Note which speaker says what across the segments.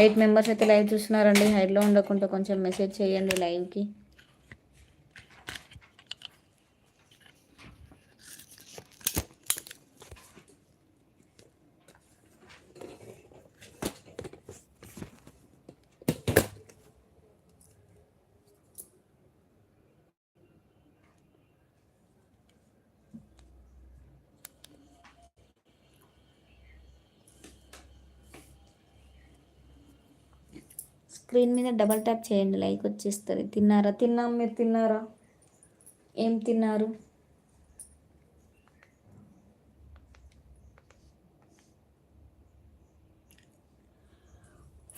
Speaker 1: 8 members అయితే live చూస్తున్నారండి. హైడ్లో ఉండకుండా కొంచెం మెసేజ్ చేయండి లైవ్కి. స్క్రీన్ మీద డబల్ ట్యాప్ చేయండి, లైక్ వచ్చేస్తుంది. తిన్నారా? తిన్నాం. మీరు తిన్నారా? ఏం తిన్నారు?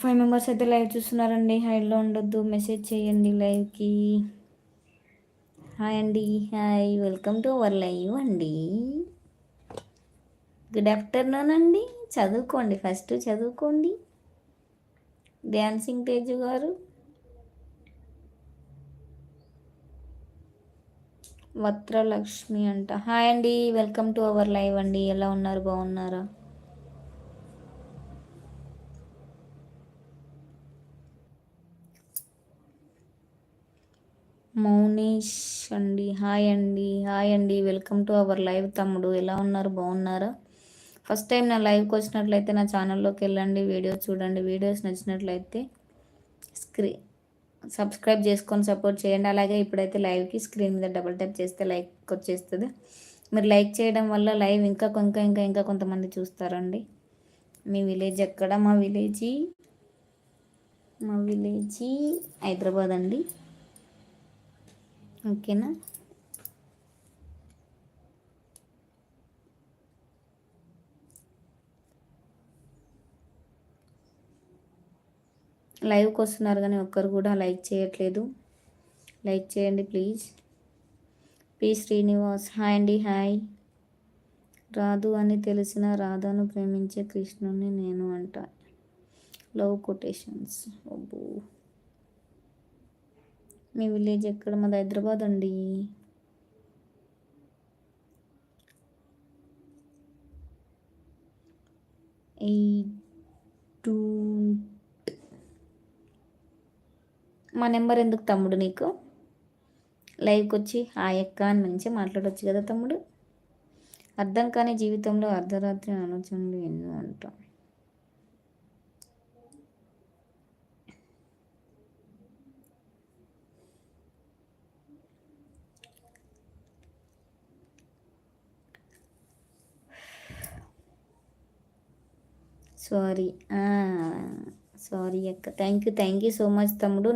Speaker 1: ఫైవ్ మెంబర్స్ అయితే లైవ్ చూస్తున్నారండి. హైడ్లో ఉండొద్దు, మెసేజ్ చేయండి లైవ్కి. హాయ్ అండి, hi, welcome to our live అండి. గుడ్ ఆఫ్టర్నూన్ అండి. చదువుకోండి, ఫస్ట్ చదువుకోండి. డ్యాన్సింగ్ తేజు గారు, వత్రలక్ష్మి అంట. హాయ్ అండి, వెల్కమ్ టు అవర్ లైవ్ అండి. ఎలా ఉన్నారు? బాగున్నారా? మౌనీష్ అండి, హాయ్ అండి, హాయ్ అండి, వెల్కమ్ టు అవర్ లైవ్. తమ్ముడు ఎలా ఉన్నారు? బాగున్నారా? ఫస్ట్ టైం నా లైవ్కి వచ్చినట్లయితే నా ఛానల్లోకి వెళ్ళండి, వీడియోస్ చూడండి. వీడియోస్ నచ్చినట్లయితే సబ్స్క్రైబ్ చేసుకొని సపోర్ట్ చేయండి. అలాగే ఇప్పుడైతే లైవ్కి స్క్రీన్ మీద డబుల్ ట్యాప్ చేస్తే లైక్ వచ్చేస్తుంది. మీరు లైక్ చేయడం వల్ల లైవ్ ఇంకా ఇంకా ఇంకా ఇంకా కొంతమంది చూస్తారండి. మీ విలేజ్ ఎక్కడ? మా విలేజీ హైదరాబాద్ అండి. ఓకేనా? లైవ్కి వస్తున్నారు కానీ ఒక్కరు కూడా లైక్ చేయట్లేదు. లైక్ చేయండి ప్లీజ్. పి శ్రీనివాస్, హాయ్ అండి, హాయ్. రాదు అని తెలిసిన రాధాను ప్రేమించే కృష్ణుని నేను అంట. Love quotations. అబ్బో, మీ విలేజ్ ఎక్కడ? మాది హైదరాబాద్ అండి. మా నెంబర్ ఎందుకు తమ్ముడు నీకు? లైవ్కి వచ్చి హాయ్ అక్క అని మంచిగా మాట్లాడవచ్చు కదా తమ్ముడు. అర్థం కాని జీవితంలో అర్ధరాత్రి ఆలోచనలు ఎన్నో అంట. సారీ అక్క. థ్యాంక్ యూ సో మచ్ తమ్ముడు.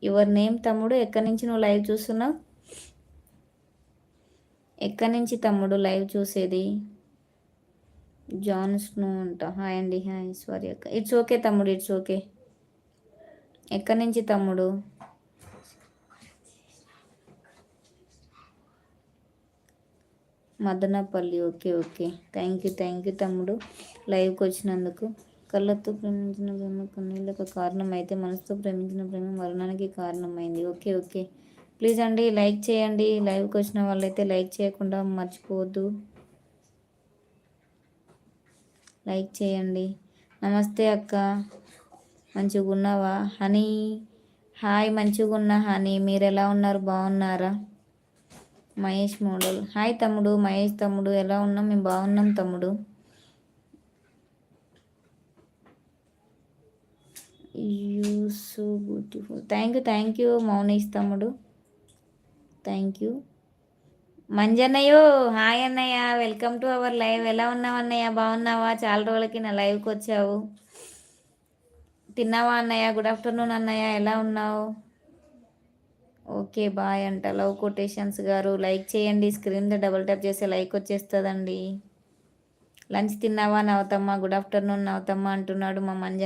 Speaker 1: యువర్ నేమ్ తమ్ముడు. ఎక్కడి నుంచి నువ్వు లైవ్ చూస్తున్నావు? ఎక్కడి నుంచి తమ్ముడు లైవ్ చూసేది? జాన్ స్నో అంట. హాయ్ అండి, హాయ్. సారీ అక్క. ఇట్స్ ఓకే తమ్ముడు, ఇట్స్ ఓకే. ఎక్కడి నుంచి తమ్ముడు? Madanapalle. Okay okay. Thank you తమ్ముడు లైవ్కి వచ్చినందుకు. కళ్ళతో ప్రేమించిన ప్రేమ కన్నీళ్ళకు కారణం అయితే మనసుతో ప్రేమించిన ప్రేమ మరణానికి కారణమైంది. Okay okay. ప్లీజ్ అండి లైక్ చేయండి. లైవ్కి వచ్చిన వాళ్ళైతే లైక్ చేయకుండా మర్చిపోవద్దు, లైక్ చేయండి. నమస్తే అక్క, మంచిగా ఉన్నావా? హనీ, హాయ్, మంచిగా ఉన్నా హనీ. మీరు ఎలా ఉన్నారు? బాగున్నారా? మహేష్ మోడల్, హాయ్ తమ్ముడు. మహేష్ తమ్ముడు ఎలా ఉన్నాం? మేము బాగున్నాం తమ్ముడు. You so beautiful. Thank you Mounish తమ్ముడు, థ్యాంక్ యూ. మంజన్నయ్యో, హాయ్ అన్నయ్య, వెల్కమ్ టు అవర్ లైవ్. ఎలా ఉన్నావు అన్నయ్య? బాగున్నావా? చాలా రోజులకి నా లైవ్కి వచ్చావు. తిన్నావా అన్నయ్య? గుడ్ ఆఫ్టర్నూన్ అన్నయ్య, ఎలా ఉన్నావు? ఓకే బాయ్ అంట. లవ్ కొటేషన్స్ గారు లైక్ చేయండి. స్క్రీన్ మీద డబుల్ ట్యాప్ చేస్తే లైక్ వచ్చేస్తుందండి. లంచ్ తిన్నావా నవతమ్మ? గుడ్ ఆఫ్టర్నూన్ నవతమ్మ అంటున్నాడు మా మంజ.